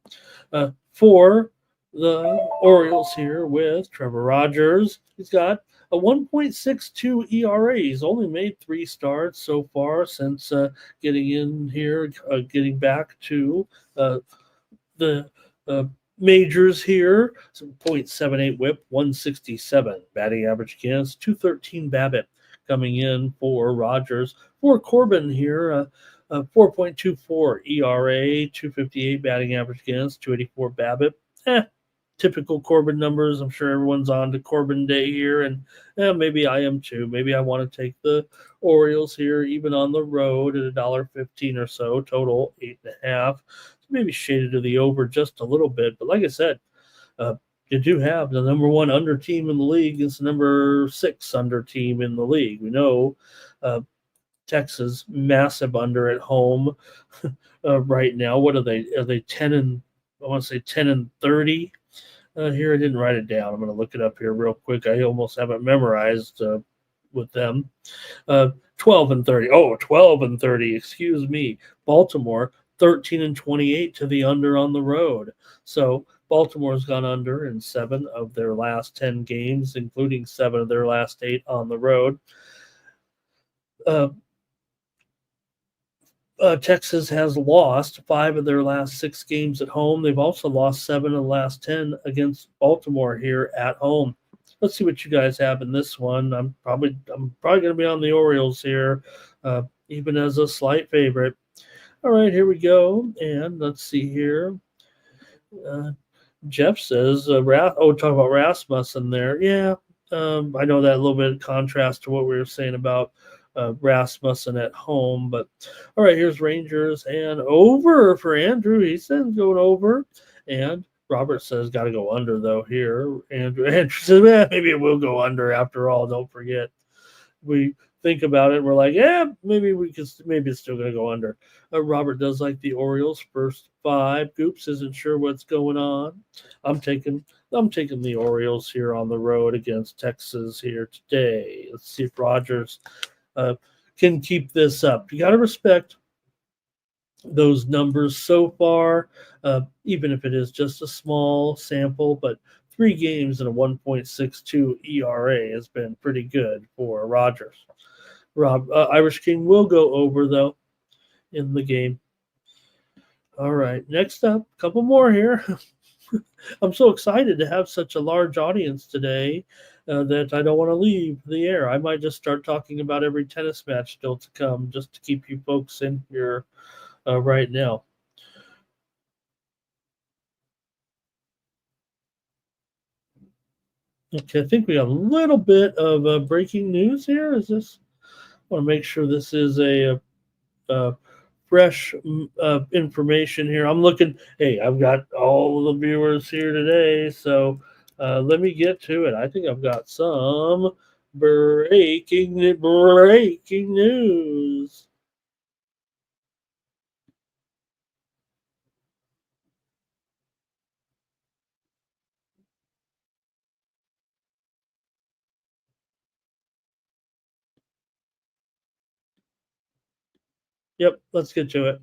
For the Orioles here with Trevor Rogers, he's got a 1.62 ERA. He's only made 3 starts so far since getting in here, getting back to the majors here. So 0.78 whip, 167 batting average against, 213 BABIP coming in for Rogers. For Corbin here, 4.24 ERA, 258 batting average against, 284 BABIP. Typical Corbin numbers. I'm sure everyone's on to Corbin Day here, and maybe I am too. Maybe I want to take the Orioles here, even on the road at $1.15 or so. Total 8.5. Maybe shaded to the over just a little bit, but like I said, you do have the number 1 under team in the league against the number 6 under team in the league. We know Texas massive under at home right now. What are they? Are they 10 and I want to say 10 and 30? Here, I didn't write it down. I'm going to look it up here real quick. I almost have it memorized with them. 12 and 30. Oh, 12 and 30. Excuse me. Baltimore 13 and 28 to the under on the road. So Baltimore's gone under in 7 of their last 10 games, including 7 of their last 8 on the road. Texas has lost 5 of their last 6 games at home. They've also lost 7 of the last 10 against Baltimore here at home. Let's see what you guys have in this one. I'm probably going to be on the Orioles here, even as a slight favorite. All right, here we go, and let's see here. Jeff says, talk about Rasmussen there. Yeah, I know that a little bit of contrast to what we were saying about Rasmussen at home. But all right, here's Rangers and over for Andrew. He says going over. And Robert says got to go under, though, here. Andrew says, maybe it will go under after all. Don't forget. We think about it, and we're like, yeah, maybe it's still going to go under. Robert does like the Orioles first five. Goops isn't sure what's going on. I'm taking the Orioles here on the road against Texas here today. Let's see if Rogers can keep this up. You got to respect those numbers so far, even if it is just a small sample, but 3 games and a 1.62 ERA has been pretty good for Rogers. Irish King will go over, though, in the game. All right, next up, a couple more here. I'm so excited to have such a large audience today that I don't want to leave the air. I might just start talking about every tennis match still to come just to keep you folks in here right now. Okay, I think we got a little bit of breaking news here. I want to make sure this is a fresh information here. I'm looking. Hey, I've got all the viewers here today, so let me get to it. I think I've got some breaking news. Yep, let's get to it.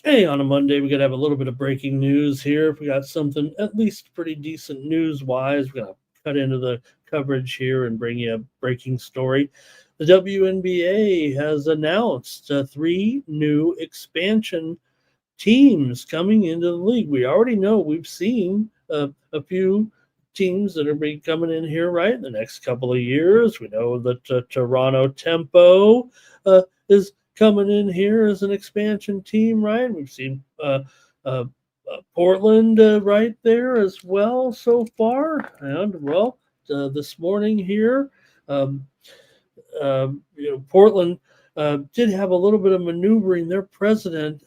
Hey, on a Monday, we got to have a little bit of breaking news here. If we got something at least pretty decent news wise, we're going to cut into the coverage here and bring you a breaking story. The WNBA has announced 3 new expansion teams coming into the league. We already know we've seen a few teams that are be coming in here right in the next couple of years. We know that Toronto Tempo is coming in here as an expansion team, right? We've seen Portland right there as well so far. And well, this morning here, Portland did have a little bit of maneuvering. Their president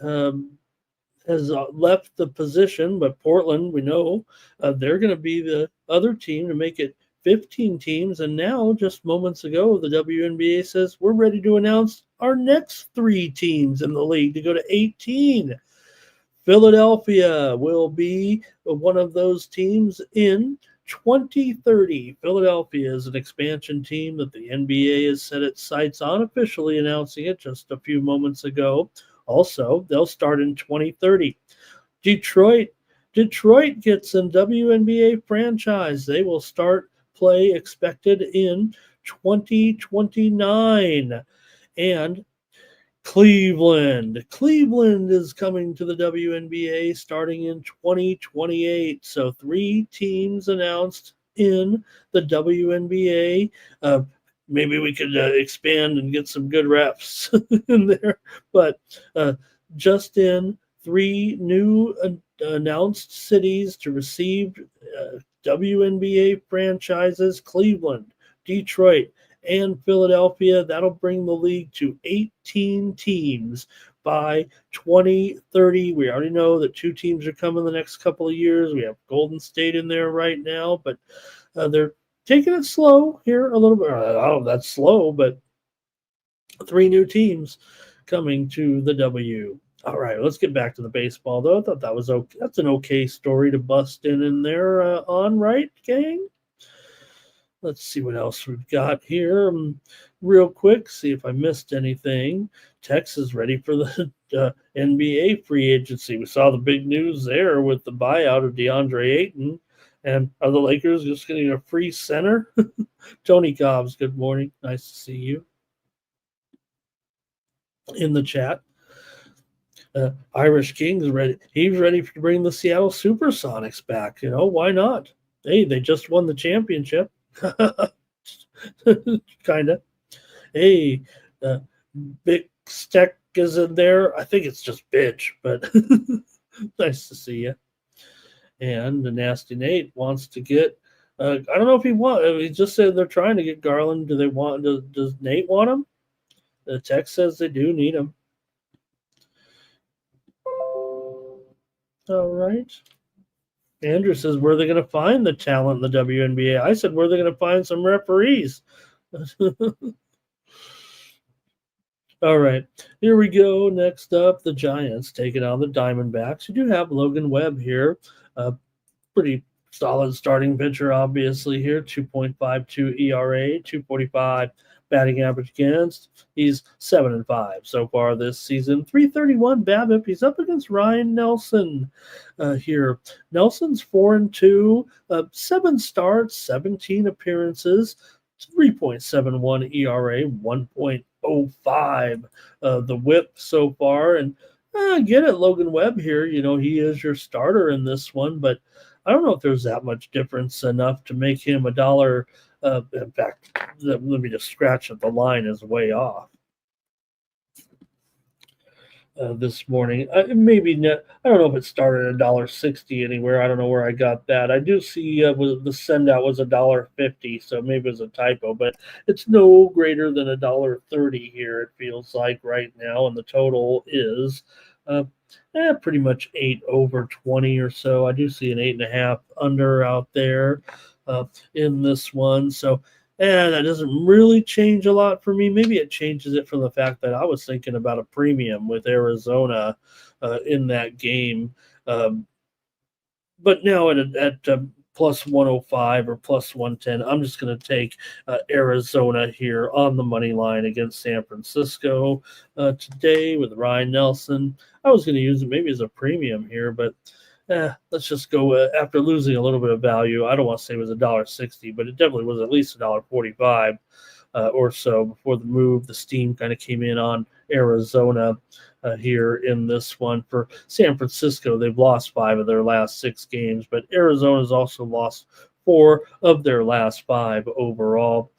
has left the position, but Portland, we know, they're going to be the other team to make it 15 teams. And now, just moments ago, the WNBA says we're ready to announce our next 3 teams in the league to go to 18. Philadelphia will be one of those teams in 2030. Philadelphia is an expansion team that the NBA has set its sights on, officially announcing it just a few moments ago. Also, they'll start in 2030. Detroit gets a WNBA franchise. They will start play expected in 2029. And Cleveland is coming to the WNBA starting in 2028. So 3 teams announced in the WNBA. Maybe we could expand and get some good reps in there. But just in 3 new announced cities to receive WNBA franchises: Cleveland, Detroit, and Philadelphia. That'll bring the league to 18 teams by 2030. We already know that 2 teams are coming the next couple of years. We have Golden State in there right now, but they're taking it slow here a little bit. I don't know if that's slow, but 3 new teams coming to the W. All right, let's get back to the baseball, though. I thought that was okay. That's an okay story to bust in there on, right, gang? Let's see what else we've got here real quick, see if I missed anything. Texas ready for the NBA free agency. We saw the big news there with the buyout of DeAndre Ayton. And are the Lakers just getting a free center? Tony Cobbs, good morning. Nice to see you in the chat. Irish King's ready. He's ready to bring the Seattle Supersonics back. Why not? Hey, they just won the championship. Kind of. Hey, uh, Big Steck is in there. I think it's just Bitch, but nice to see you. And the Nasty Nate wants to get. I don't know if he wants. He just said they're trying to get Garland. Do they want? Does Nate want him? The text says they do need him. All right. Andrew says, where are they going to find the talent in the WNBA? I said, where are they going to find some referees? All right, here we go. Next up, the Giants taking on the Diamondbacks. You do have Logan Webb here. Pretty solid starting pitcher, obviously, here. 2.52 ERA, 245 batting average against. He's 7-5 so far this season. 331 BABIP. He's up against Ryan Nelson here. Nelson's 4-2, 7 starts, 17 appearances. 3.71 ERA, 1.05 the whip so far. And I get it, Logan Webb here. He is your starter in this one, but I don't know if there's that much difference enough to make him a dollar. In fact, let me just scratch it. The line is way off. This morning. Maybe not, I don't know if it started at $1.60 anywhere. I don't know where I got that. I do see the send out was $1.50, so maybe it was a typo, but it's no greater than $1.30 here. It feels like right now, and the total is pretty much 8 over 20 or so. I do see an 8.5 under out there in this one, so. And that doesn't really change a lot for me. Maybe it changes it from the fact that I was thinking about a premium with Arizona in that game. But now at plus 105 or plus 110, I'm just going to take Arizona here on the money line against San Francisco today with Ryan Nelson. I was going to use it maybe as a premium here, but let's just go after losing a little bit of value. I don't want to say it was $1.60, but it definitely was at least $1.45 or so before the move. The steam kind of came in on Arizona here in this one. For San Francisco, they've lost 5 of their last 6 games, but Arizona's also lost 4 of their last 5 overall.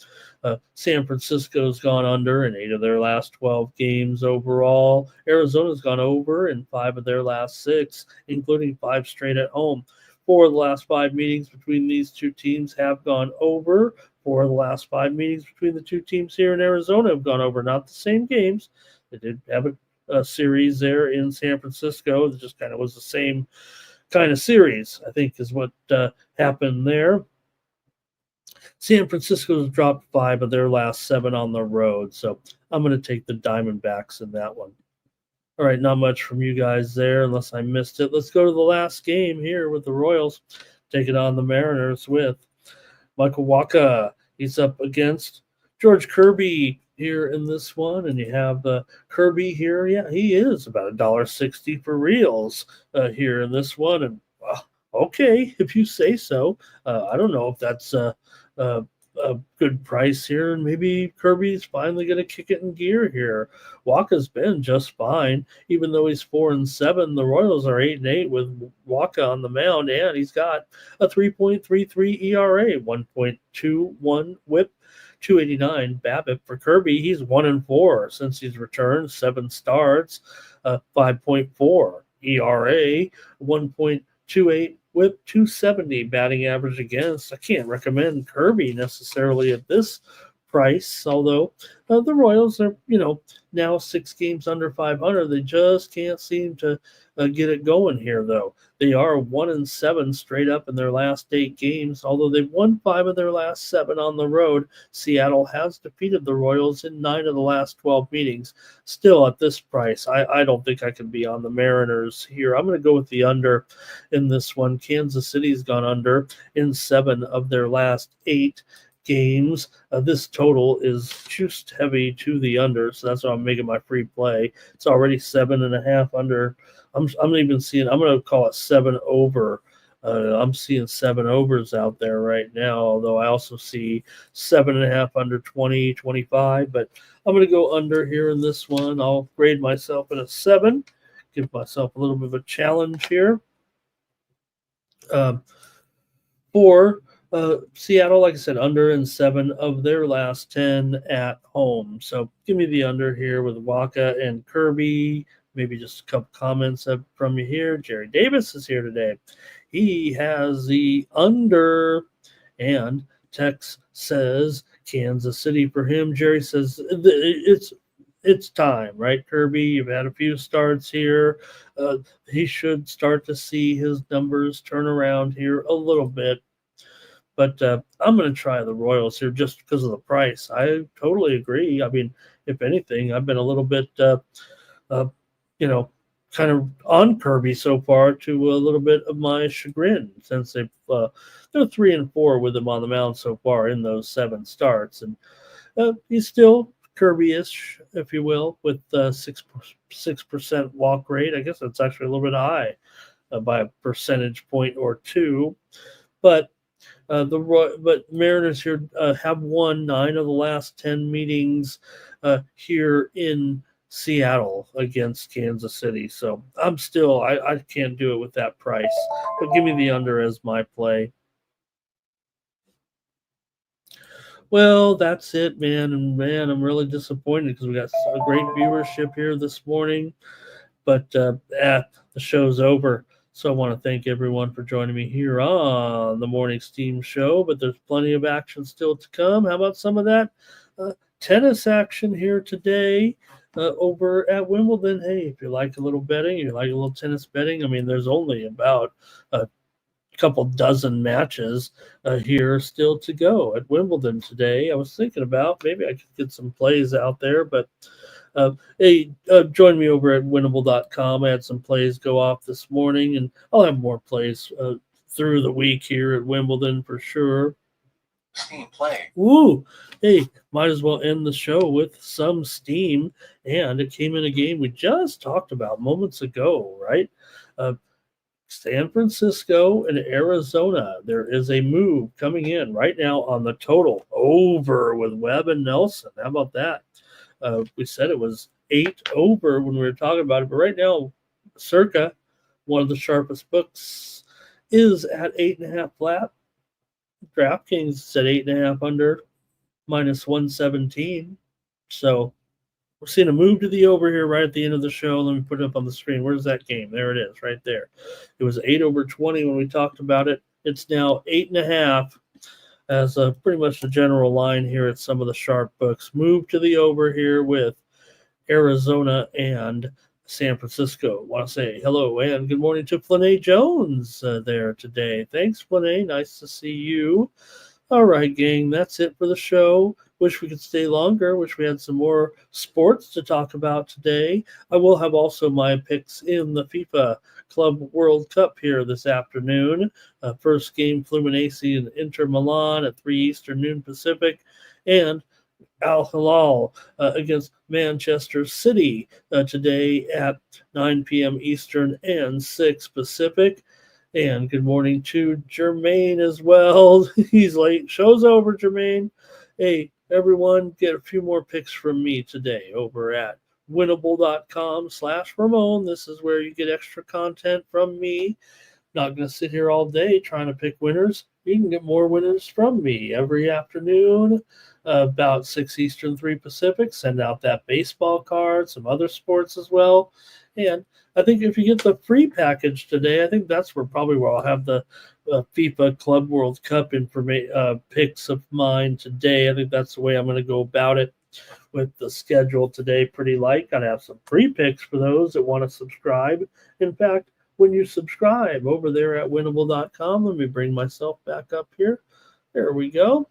San Francisco's gone under in 8 of their last 12 games overall. Arizona's gone over in 5 of their last 6, including 5 straight at home. 4 of the last 5 meetings between these two teams have gone over. 4 of the last 5 meetings between the two teams here in Arizona have gone over. Not the same games. They did have a series there in San Francisco. It just kind of was the same kind of series, I think, is what happened there. San Francisco's dropped 5 of their last 7 on the road, so I'm going to take the Diamondbacks in that one. All right, not much from you guys there unless I missed it. Let's go to the last game here with the Royals taking on the Mariners with Michael Wacha. He's up against George Kirby here in this one, and you have Kirby here. Yeah, he is about $1.60 for reals here in this one, and okay, if you say so. I don't know if that's a good price here, and maybe Kirby's finally going to kick it in gear here. Wacha's been just fine, even though he's 4-7. The Royals are 8-8 with Wacha on the mound, and he's got a 3.33 ERA, 1.21 WHIP, 289 BABIP. For Kirby, he's 1-4 since he's returned, 7 starts, 5.4 ERA, 1.28 WHIP, 270 batting average against. I can't recommend Kirby necessarily at this price, although the Royals are, now 6 games under 500. They just can't seem to get it going here, though. They are 1-7 straight up in their last 8 games, although they've won 5 of their last 7 on the road. Seattle has defeated the Royals in 9 of the last 12 meetings. Still, at this price, I don't think I can be on the Mariners here. I'm going to go with the under in this one. Kansas City's gone under in 7 of their last 8 games. This total is just heavy to the under, so that's why I'm making my free play. It's already 7.5 under. I'm even seeing, I'm going to call it 7 over. I'm seeing 7 overs out there right now, although I also see 7.5 under 20, 25, but I'm going to go under here in this one. I'll grade myself at a 7, give myself a little bit of a challenge here. For Seattle, like I said, under in 7 of their last 10 at home. So give me the under here with Waka and Kirby. Maybe just a couple comments from you here. Jerry Davis is here today. He has the under, and Tex says Kansas City for him. Jerry says it's time, right, Kirby? You've had a few starts here. He should start to see his numbers turn around here a little bit. But I'm going to try the Royals here just because of the price. I totally agree. I mean, if anything, I've been a little bit, kind of on Kirby so far to a little bit of my chagrin since they're 3-4 with him on the mound so far in those 7 starts, and he's still Kirby-ish, if you will, with 6% walk rate. I guess that's actually a little bit high by a percentage point or two, but. But Mariners here have won 9 of the last 10 meetings here in Seattle against Kansas City. So I'm still, I can't do it with that price. But give me the under as my play. Well, that's it, man. And man, I'm really disappointed because we got a great viewership here this morning. But the show's over. So I want to thank everyone for joining me here on the Morning Steam Show, but there's plenty of action still to come. How about some of that tennis action here today over at Wimbledon? Hey, if you like a little betting, you like a little tennis betting, I mean, there's only about a couple dozen matches here still to go at Wimbledon today. I was thinking about maybe I could get some plays out there, but join me over at winnable.com. I had some plays go off this morning, and I'll have more plays through the week here at Wimbledon for sure. Steam play. Woo! Hey, might as well end the show with some steam, and it came in a game we just talked about moments ago, right? San Francisco and Arizona. There is a move coming in right now on the total over with Webb and Nelson. How about that? We said it was 8 over when we were talking about it, but right now, Circa, one of the sharpest books, is at 8.5 flat. DraftKings is at 8.5 under, minus 117. So we're seeing a move to the over here right at the end of the show. Let me put it up on the screen. Where's that game? There it is, right there. It was 8 over 20 when we talked about it. It's now 8.5. As pretty much the general line here at some of the sharp books. Move to the over here with Arizona and San Francisco. Want to say hello and good morning to Flanae Jones there today. Thanks, Flanae. Nice to see you. All right, gang, that's it for the show. Wish we could stay longer. Wish we had some more sports to talk about today. I will have also my picks in the FIFA Club World Cup here this afternoon. First game, Fluminense and Inter Milan at 3 Eastern, noon Pacific. And Al Hilal against Manchester City today at 9 p.m. Eastern and 6 Pacific. And good morning to Jermaine as well. He's late. Show's over, Jermaine. Hey, everyone, get a few more picks from me today over at winnable.com/Ramon. This is where you get extra content from me. Not going to sit here all day trying to pick winners. You can get more winners from me every afternoon, about 6 Eastern, 3 Pacific. Send out that baseball card, some other sports as well. And I think if you get the free package today, I think that's where I'll have the FIFA Club World Cup picks of mine today. I think that's the way I'm going to go about it with the schedule today. Pretty light. Got to have some free picks for those that want to subscribe. In fact, when you subscribe over there at winnable.com, let me bring myself back up here. There we go.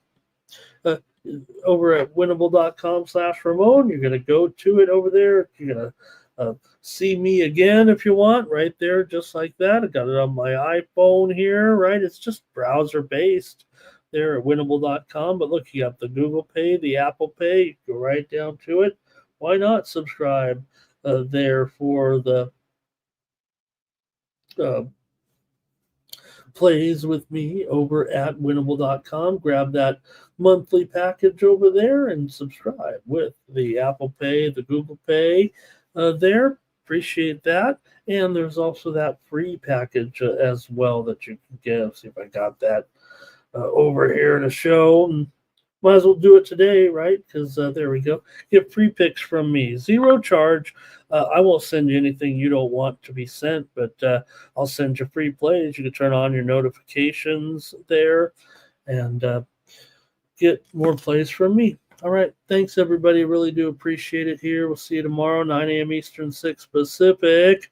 Over at winnable.com/Ramon, you're going to go to it over there. You're going to see me again if you want, right there, just like that. I got it on my iPhone here, right? It's just browser based there at winnable.com. But look, you got the Google Pay, the Apple Pay. You go right down to it. Why not subscribe there for the plays with me over at winnable.com. Grab that monthly package over there and subscribe with the Apple Pay, the Google Pay there. appreciate that. And there's also that free package as well that you can get. Let's see if I got that over here in the show. And might as well do it today, right? Because there we go. Get free picks from me. 0 charge. I won't send you anything you don't want to be sent, but I'll send you free plays. You can turn on your notifications there and get more plays from me. All right. Thanks, everybody. Really do appreciate it here. We'll see you tomorrow, 9 a.m. Eastern, 6 Pacific,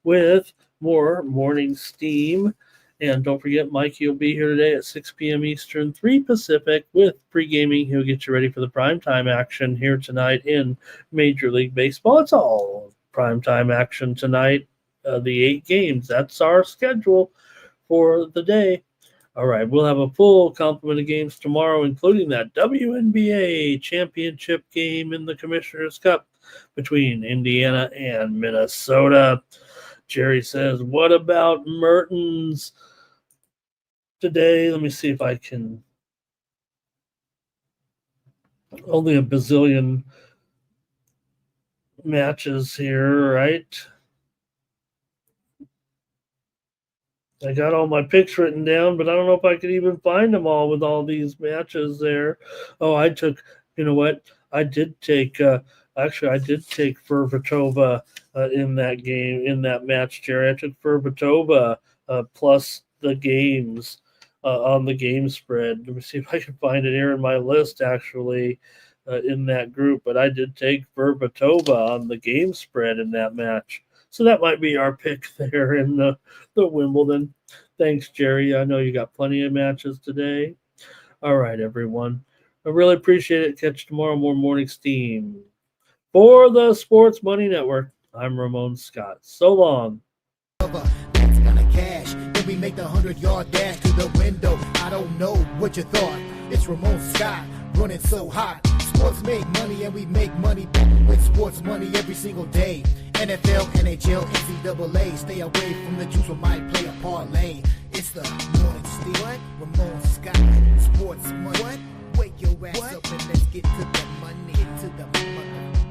with more Morning Steam. And don't forget, Mikey will be here today at 6 p.m. Eastern, 3 Pacific, with pre-gaming. He'll get you ready for the primetime action here tonight in Major League Baseball. It's all primetime action tonight, the 8 games. That's our schedule for the day. All right, we'll have a full complement of games tomorrow, including that WNBA championship game in the Commissioner's Cup between Indiana and Minnesota. Jerry says, what about Mertens today? Let me see if I can. Only a bazillion matches here, right? I got all my picks written down, but I don't know if I could even find them all with all these matches there. Oh, I took, you know what? I did take, I did take Furvatova in that game, in that match, Jerry. I took Furvatova plus the games on the game spread. Let me see if I can find it here in my list, actually, in that group. But I did take Furvatova on the game spread in that match. So that might be our pick there in the Wimbledon. Thanks, Jerry. I know you got plenty of matches today. All right, everyone. I really appreciate it. Catch you tomorrow, more Morning Steam. For the Sports Money Network, I'm Ramon Scott. So long. That's gonna cash. Then we make the 100-yard dash to the window. I don't know what you thought. It's Ramon Scott running so hot. Sports make money and we make money with sports money every single day. NFL, NHL, NCAA. Stay away from the juice, we might play a parlay. It's the Morning Steam. What? Ramon Scott. Sports money. What? Wake your ass up and let's get to the money. Get to the money.